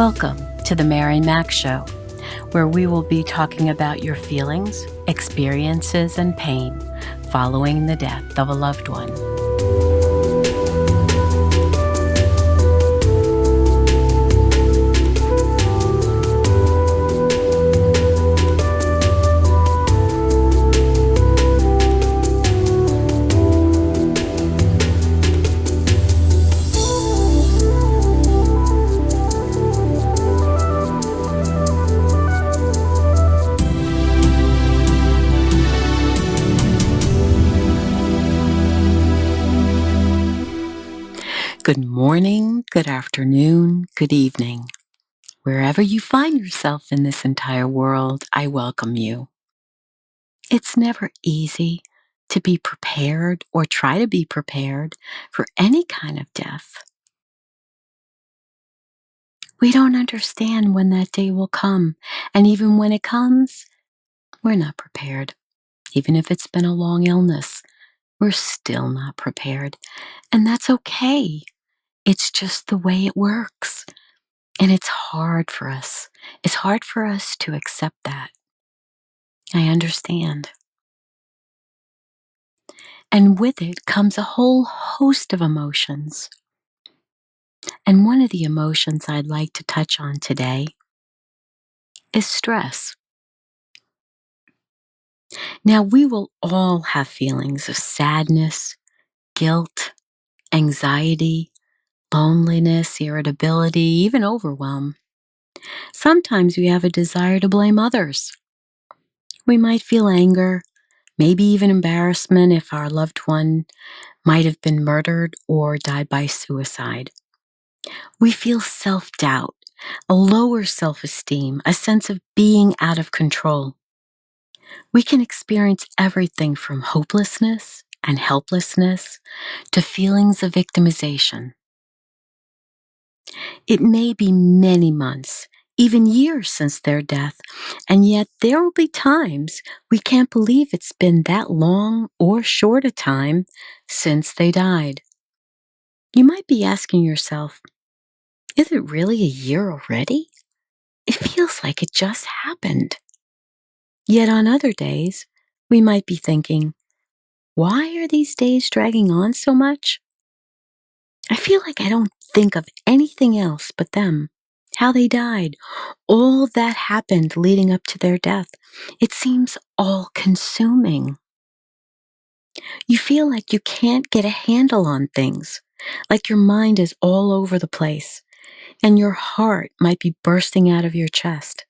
Welcome to the Mary Mac Show, where we will be talking about your feelings, experiences, and pain following the death of a loved one. Good morning, good afternoon, good evening. Wherever you find yourself in this entire world, I welcome you. It's never easy to be prepared or try to be prepared for any kind of death. We don't understand when that day will come, and even when it comes, we're not prepared. Even if it's been a long illness, we're still not prepared, and that's okay. It's just the way it works. And it's hard for us. It's hard for us to accept that. I understand. And with it comes a whole host of emotions. And one of the emotions I'd like to touch on today is stress. Now, we will all have feelings of sadness, guilt, anxiety, loneliness, irritability, even overwhelm. Sometimes we have a desire to blame others. We might feel anger, maybe even embarrassment if our loved one might have been murdered or died by suicide. We feel self-doubt, a lower self-esteem, a sense of being out of control. We can experience everything from hopelessness and helplessness to feelings of victimization. It may be many months, even years since their death, and yet there will be times we can't believe it's been that long or short a time since they died. You might be asking yourself, is it really a year already? It feels like it just happened. Yet on other days, we might be thinking, why are these days dragging on so much? I feel like I don't think of anything else but them, how they died, all that happened leading up to their death. It seems all consuming. You feel like you can't get a handle on things, like your mind is all over the place, and your heart might be bursting out of your chest.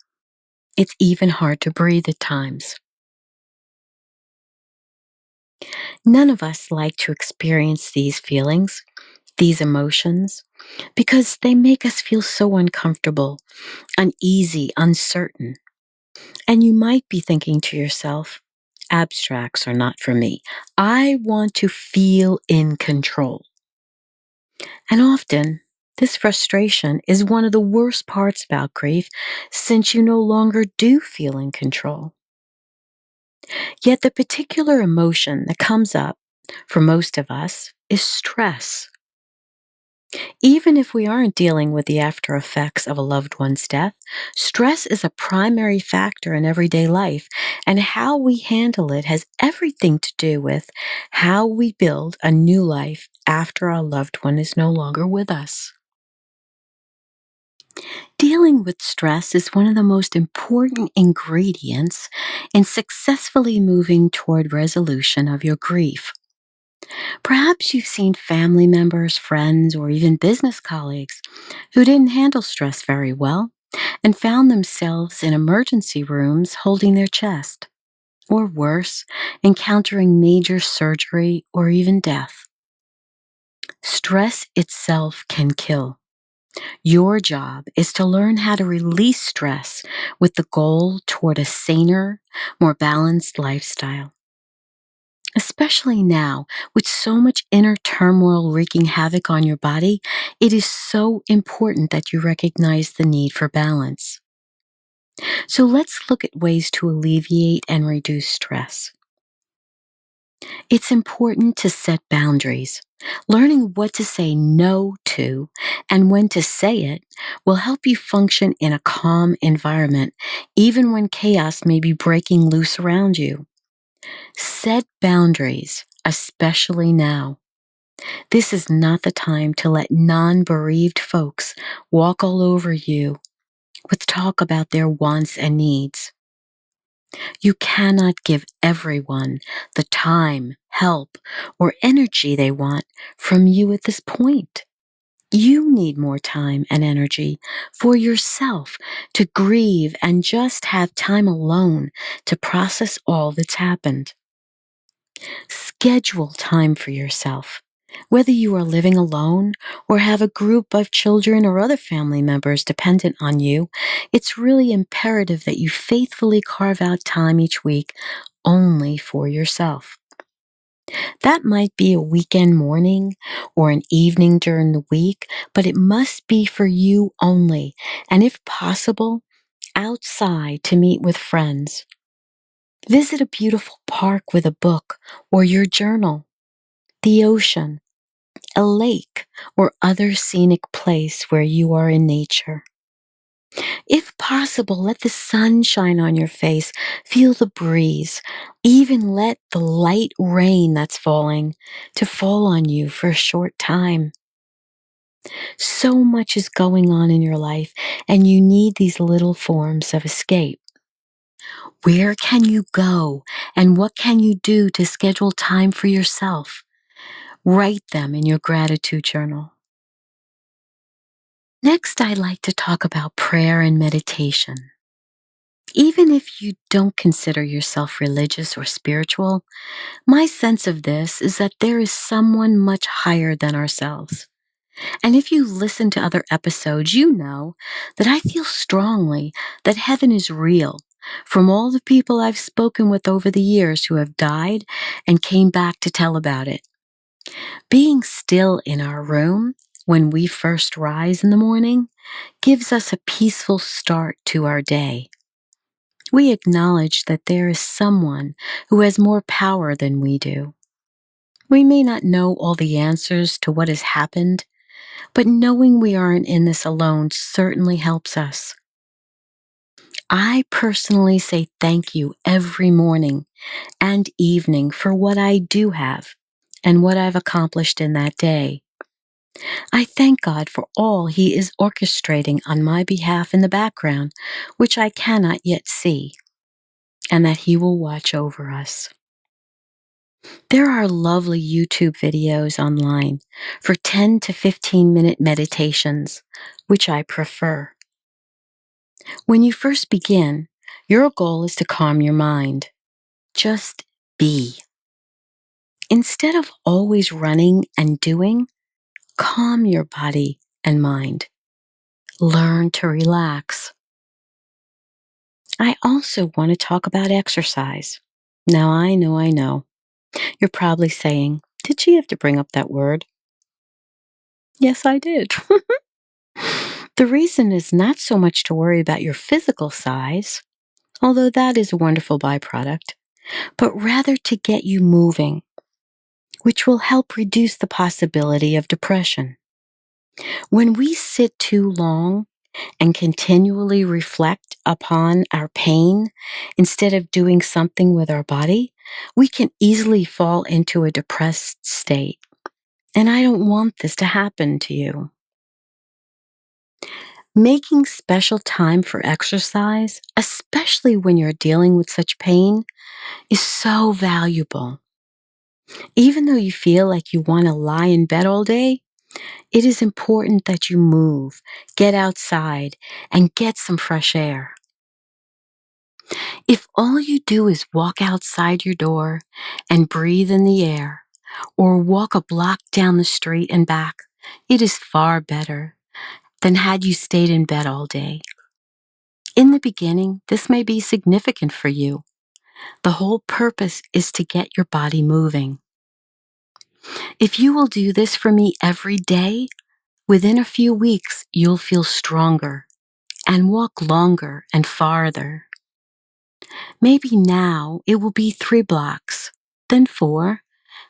It's even hard to breathe at times. None of us like to experience these feelings, these emotions, because they make us feel so uncomfortable, uneasy, uncertain. And you might be thinking to yourself, abstracts are not for me. I want to feel in control. And often, this frustration is one of the worst parts about grief, since you no longer do feel in control. Yet the particular emotion that comes up for most of us is stress. Even if we aren't dealing with the after effects of a loved one's death, stress is a primary factor in everyday life, and how we handle it has everything to do with how we build a new life after our loved one is no longer with us. Dealing with stress is one of the most important ingredients in successfully moving toward resolution of your grief. Perhaps you've seen family members, friends, or even business colleagues who didn't handle stress very well and found themselves in emergency rooms holding their chest, or worse, encountering major surgery or even death. Stress itself can kill. Your job is to learn how to release stress with the goal toward a saner, more balanced lifestyle. Especially now, with so much inner turmoil wreaking havoc on your body, it is so important that you recognize the need for balance. So let's look at ways to alleviate and reduce stress. It's important to set boundaries. Learning what to say no to and when to say it will help you function in a calm environment, even when chaos may be breaking loose around you. Set boundaries, especially now. This is not the time to let non bereaved folks walk all over you with talk about their wants and needs. You cannot give everyone the time, help, or energy they want from you at this point. You need more time and energy for yourself to grieve and just have time alone to process all that's happened. Schedule time for yourself. Whether you are living alone or have a group of children or other family members dependent on you, it's really imperative that you faithfully carve out time each week only for yourself. That might be a weekend morning or an evening during the week, but it must be for you only, and if possible, outside to meet with friends. Visit a beautiful park with a book or your journal, the ocean, a lake, or other scenic place where you are in nature. If possible, let the sun shine on your face, feel the breeze, even let the light rain that's falling to fall on you for a short time. So much is going on in your life, and you need these little forms of escape. Where can you go, and what can you do to schedule time for yourself? Write them in your gratitude journal. Next, I'd like to talk about prayer and meditation. Even if you don't consider yourself religious or spiritual, my sense of this is that there is someone much higher than ourselves. And if you listen to other episodes, you know that I feel strongly that heaven is real from all the people I've spoken with over the years who have died and came back to tell about it. Being still in our room when we first rise in the morning gives us a peaceful start to our day. We acknowledge that there is someone who has more power than we do. We may not know all the answers to what has happened, but knowing we aren't in this alone certainly helps us. I personally say thank you every morning and evening for what I do have and what I've accomplished in that day. I thank God for all He is orchestrating on my behalf in the background, which I cannot yet see, and that He will watch over us. There are lovely YouTube videos online for 10 to 15-minute meditations, which I prefer. When you first begin, your goal is to calm your mind. Just be. Instead of always running and doing, calm your body and mind. Learn to relax. I also want to talk about exercise. Now, I know. You're probably saying, did she have to bring up that word? Yes, I did. The reason is not so much to worry about your physical size, although that is a wonderful byproduct, but rather to get you moving, which will help reduce the possibility of depression. When we sit too long and continually reflect upon our pain instead of doing something with our body, we can easily fall into a depressed state. And I don't want this to happen to you. Making special time for exercise, especially when you're dealing with such pain, is so valuable. Even though you feel like you want to lie in bed all day, it is important that you move, get outside, and get some fresh air. If all you do is walk outside your door and breathe in the air, or walk a block down the street and back, it is far better than had you stayed in bed all day. In the beginning, this may be significant for you. The whole purpose is to get your body moving. If you will do this for me every day, within a few weeks, you'll feel stronger and walk longer and farther. Maybe now it will be 3 blocks, then 4,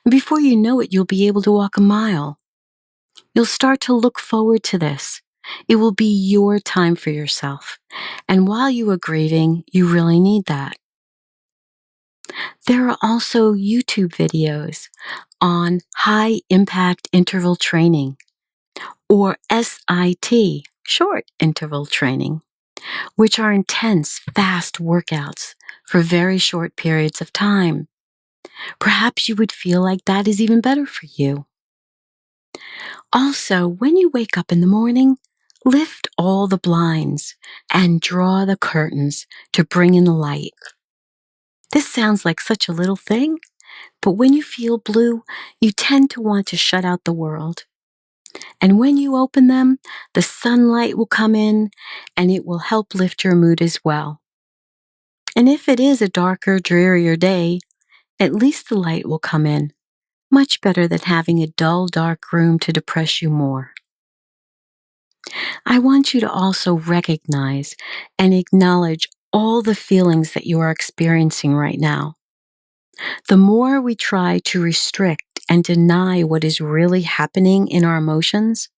and before you know it, you'll be able to walk a mile. You'll start to look forward to this. It will be your time for yourself. And while you are grieving, you really need that. There are also YouTube videos on high impact interval training, or SIT, short interval training, which are intense, fast workouts for very short periods of time. Perhaps you would feel like that is even better for you. Also, when you wake up in the morning, lift all the blinds and draw the curtains to bring in the light. This sounds like such a little thing, but when you feel blue, you tend to want to shut out the world. And when you open them, the sunlight will come in and it will help lift your mood as well. And if it is a darker, drearier day, at least the light will come in. Much better than having a dull, dark room to depress you more. I want you to also recognize and acknowledge all the feelings that you are experiencing right now. The more we try to restrict and deny what is really happening in our emotions,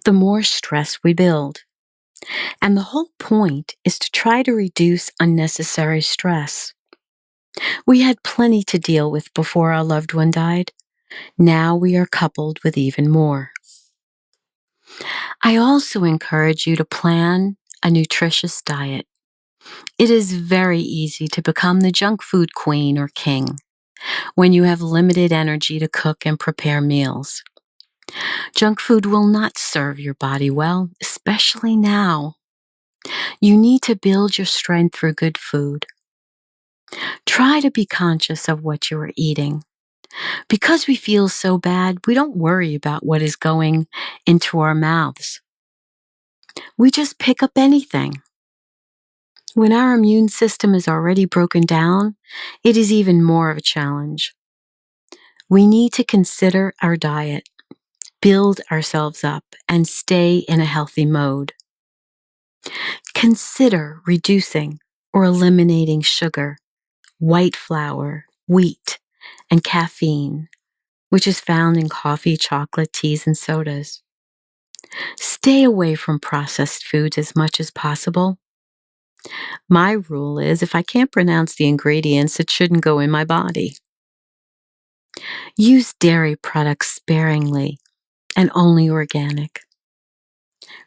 the more stress we build. And the whole point is to try to reduce unnecessary stress. We had plenty to deal with before our loved one died. Now we are coupled with even more. I also encourage you to plan a nutritious diet. It is very easy to become the junk food queen or king when you have limited energy to cook and prepare meals. Junk food will not serve your body well, especially now. You need to build your strength through good food. Try to be conscious of what you are eating. Because we feel so bad, we don't worry about what is going into our mouths. We just pick up anything. When our immune system is already broken down, it is even more of a challenge. We need to consider our diet, build ourselves up, and stay in a healthy mode. Consider reducing or eliminating sugar, white flour, wheat, and caffeine, which is found in coffee, chocolate, teas, and sodas. Stay away from processed foods as much as possible. My rule is if I can't pronounce the ingredients, it shouldn't go in my body. Use dairy products sparingly and only organic.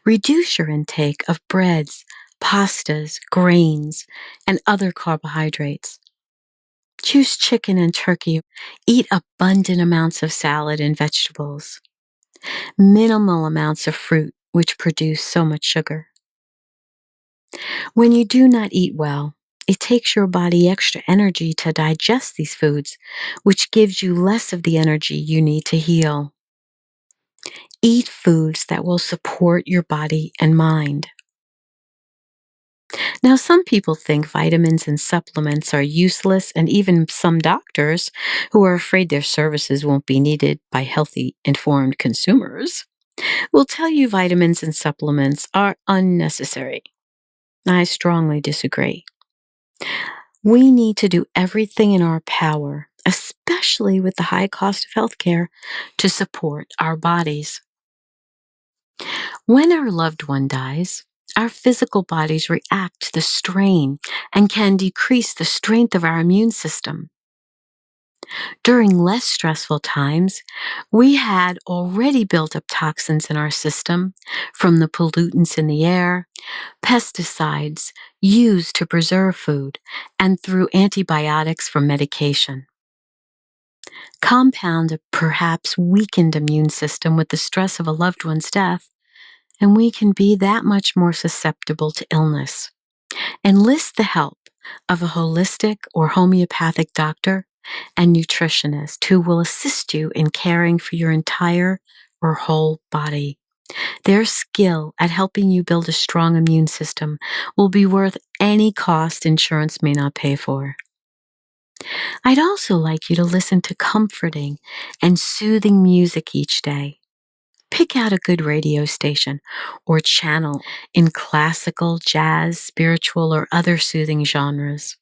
Reduce your intake of breads, pastas, grains, and other carbohydrates. Choose chicken and turkey. Eat abundant amounts of salad and vegetables. Minimal amounts of fruit, which produce so much sugar. When you do not eat well, it takes your body extra energy to digest these foods, which gives you less of the energy you need to heal. Eat foods that will support your body and mind. Now, some people think vitamins and supplements are useless, and even some doctors, who are afraid their services won't be needed by healthy, informed consumers, will tell you vitamins and supplements are unnecessary. I strongly disagree. We need to do everything in our power, especially with the high cost of healthcare, to support our bodies. When our loved one dies, our physical bodies react to the strain and can decrease the strength of our immune system. During less stressful times, we had already built up toxins in our system from the pollutants in the air, pesticides used to preserve food, and through antibiotics from medication. Compound a perhaps weakened immune system with the stress of a loved one's death, and we can be that much more susceptible to illness. Enlist the help of a holistic or homeopathic doctor and nutritionist who will assist you in caring for your entire or whole body. Their skill at helping you build a strong immune system will be worth any cost insurance may not pay for. I'd also like you to listen to comforting and soothing music each day. Pick out a good radio station or channel in classical, jazz, spiritual, or other soothing genres.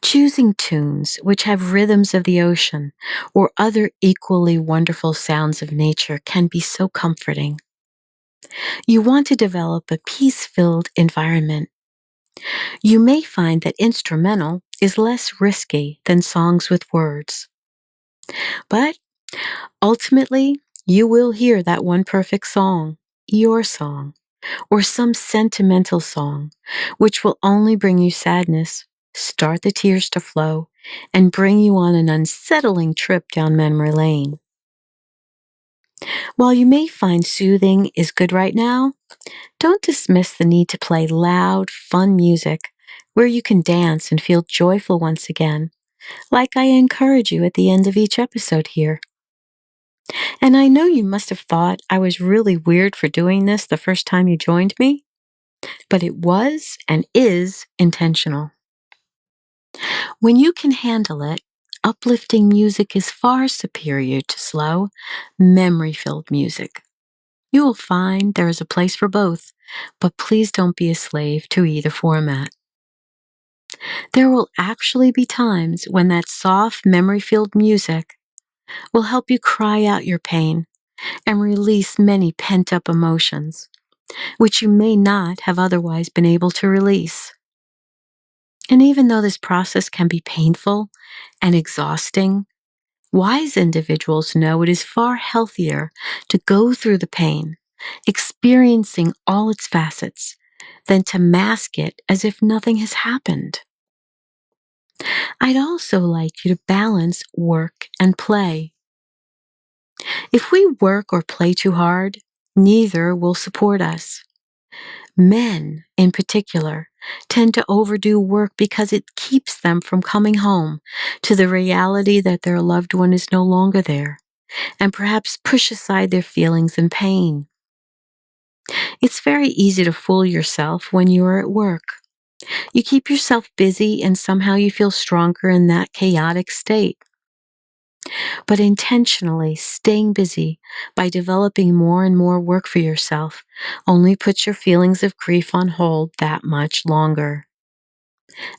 Choosing tunes which have rhythms of the ocean or other equally wonderful sounds of nature can be so comforting. You want to develop a peace-filled environment. You may find that instrumental is less risky than songs with words. But ultimately, you will hear that one perfect song, your song, or some sentimental song, which will only bring you sadness, start the tears to flow, and bring you on an unsettling trip down memory lane. While you may find soothing is good right now, don't dismiss the need to play loud, fun music where you can dance and feel joyful once again, like I encourage you at the end of each episode here. And I know you must have thought I was really weird for doing this the first time you joined me, but it was and is intentional. When you can handle it, uplifting music is far superior to slow, memory filled music. You will find there is a place for both, but please don't be a slave to either format. There will actually be times when that soft, memory filled music will help you cry out your pain and release many pent up emotions, which you may not have otherwise been able to release. And even though this process can be painful and exhausting, wise individuals know it is far healthier to go through the pain, experiencing all its facets, than to mask it as if nothing has happened. I'd also like you to balance work and play. If we work or play too hard, neither will support us. Men, in particular, tend to overdo work because it keeps them from coming home to the reality that their loved one is no longer there, and perhaps push aside their feelings and pain. It's very easy to fool yourself when you are at work. You keep yourself busy and somehow you feel stronger in that chaotic state. But intentionally staying busy by developing more and more work for yourself only puts your feelings of grief on hold that much longer.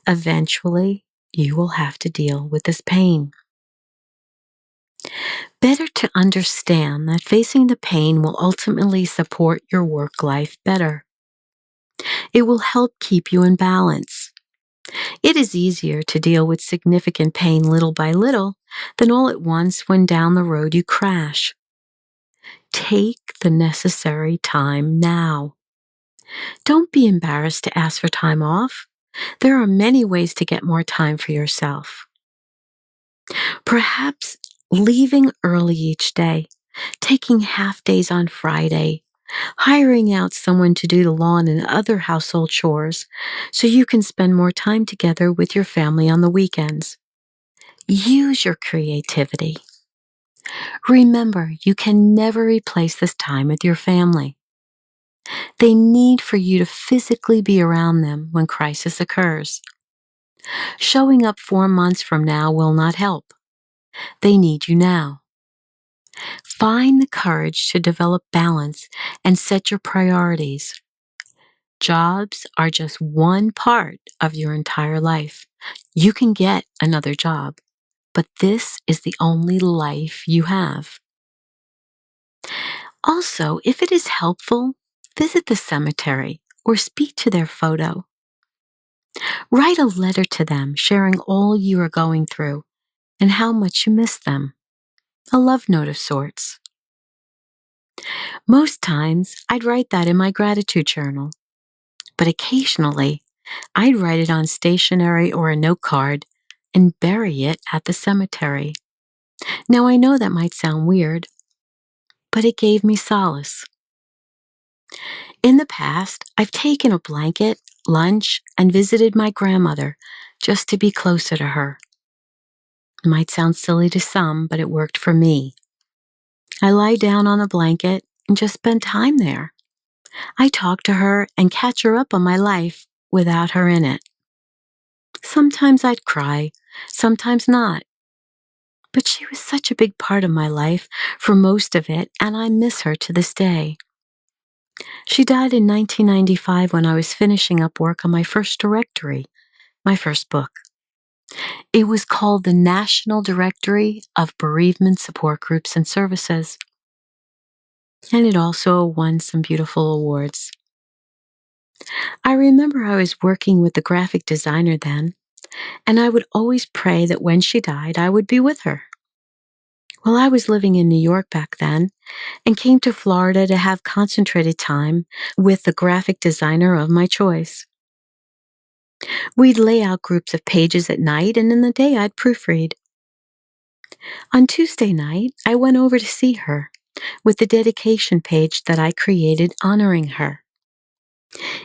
Eventually, you will have to deal with this pain. Better to understand that facing the pain will ultimately support your work life better. It will help keep you in balance. It is easier to deal with significant pain little by little than all at once when down the road you crash. Take the necessary time now. Don't be embarrassed to ask for time off. There are many ways to get more time for yourself. Perhaps leaving early each day, taking half days on Friday, hiring out someone to do the lawn and other household chores so you can spend more time together with your family on the weekends. Use your creativity. Remember, you can never replace this time with your family. They need for you to physically be around them when crisis occurs. Showing up 4 months from now will not help. They need you now. Find the courage to develop balance and set your priorities. Jobs are just one part of your entire life. You can get another job, but this is the only life you have. Also, if it is helpful, visit the cemetery or speak to their photo. Write a letter to them sharing all you are going through and how much you miss them. A love note of sorts. Most times, I'd write that in my gratitude journal, but occasionally, I'd write it on stationery or a note card and bury it at the cemetery. Now, I know that might sound weird, but it gave me solace. In the past, I've taken a blanket, lunch, and visited my grandmother just to be closer to her. It might sound silly to some, but it worked for me. I lie down on the blanket and just spend time there. I talk to her and catch her up on my life without her in it. Sometimes I'd cry, sometimes not. But she was such a big part of my life for most of it, and I miss her to this day. She died in 1995 when I was finishing up work on my first directory, my first book. It was called the National Directory of Bereavement Support Groups and Services. And it also won some beautiful awards. I remember I was working with the graphic designer then, and I would always pray that when she died, I would be with her. Well, I was living in New York back then and came to Florida to have concentrated time with the graphic designer of my choice. We'd lay out groups of pages at night, and in the day I'd proofread. On Tuesday night, I went over to see her with the dedication page that I created honoring her.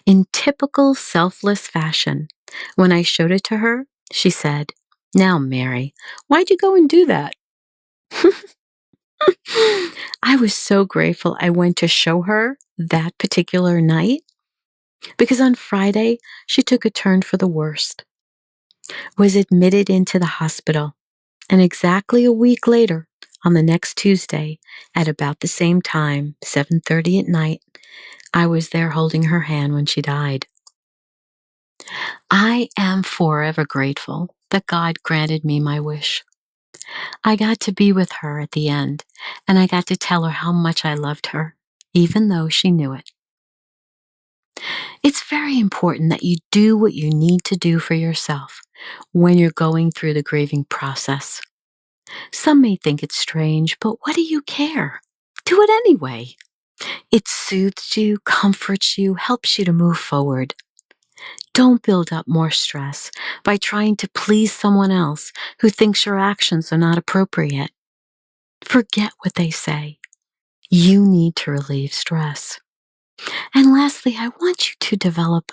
In typical selfless fashion, when I showed it to her, she said, "Now, Mary, why'd you go and do that?" I was so grateful I went to show her that particular night because on Friday, she took a turn for the worst, was admitted into the hospital, and exactly a week later, on the next Tuesday, at about the same time, 7:30 at night, I was there holding her hand when she died. I am forever grateful that God granted me my wish. I got to be with her at the end, and I got to tell her how much I loved her, even though she knew it. It's very important that you do what you need to do for yourself when you're going through the grieving process. Some may think it's strange, but what do you care? Do it anyway. It soothes you, comforts you, helps you to move forward. Don't build up more stress by trying to please someone else who thinks your actions are not appropriate. Forget what they say. You need to relieve stress. And lastly, I want you to develop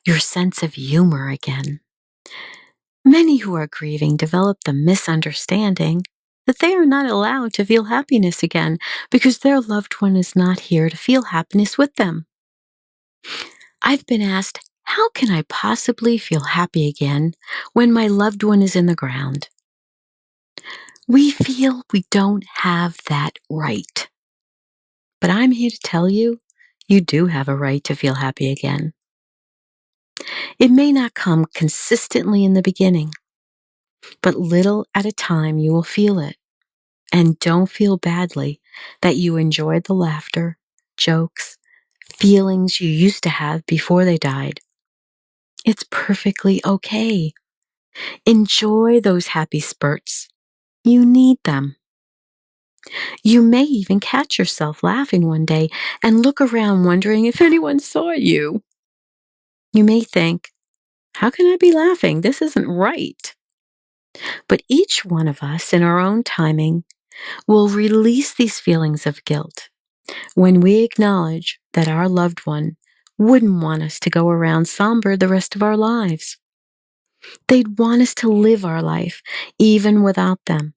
your sense of humor again. Many who are grieving develop the misunderstanding that they are not allowed to feel happiness again because their loved one is not here to feel happiness with them. I've been asked, how can I possibly feel happy again when my loved one is in the ground? We feel we don't have that right. But I'm here to tell you, you do have a right to feel happy again. It may not come consistently in the beginning, but little at a time you will feel it. And don't feel badly that you enjoyed the laughter, jokes, feelings you used to have before they died. It's perfectly okay. Enjoy those happy spurts. You need them. You may even catch yourself laughing one day and look around wondering if anyone saw you. You may think, how can I be laughing? This isn't right. But each one of us, in our own timing, will release these feelings of guilt when we acknowledge that our loved one wouldn't want us to go around somber the rest of our lives. They'd want us to live our life even without them.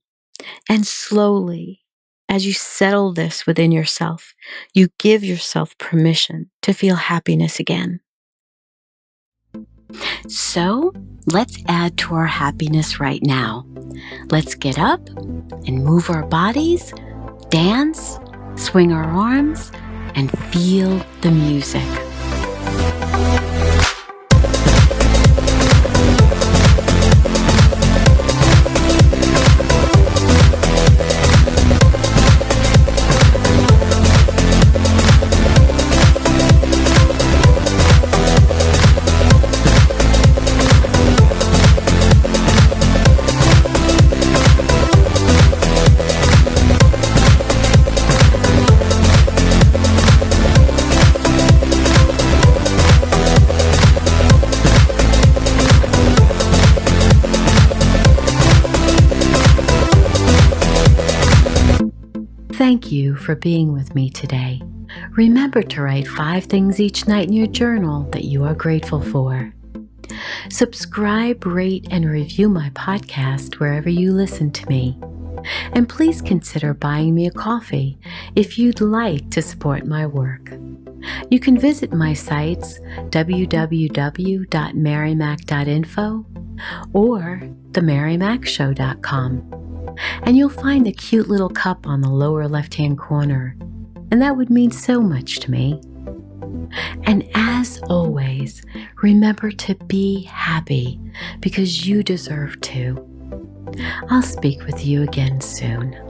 And slowly, as you settle this within yourself, you give yourself permission to feel happiness again. So, let's add to our happiness right now. Let's get up and move our bodies, dance, swing our arms, and feel the music. Thank you for being with me today. Remember to write 5 things each night in your journal that you are grateful for. Subscribe, rate, and review my podcast wherever you listen to me. And please consider buying me a coffee if you'd like to support my work. You can visit my sites www.marymac.info or themarymacshow.com. And you'll find a cute little cup on the lower left-hand corner, and that would mean so much to me. And as always, remember to be happy because you deserve to. I'll speak with you again soon.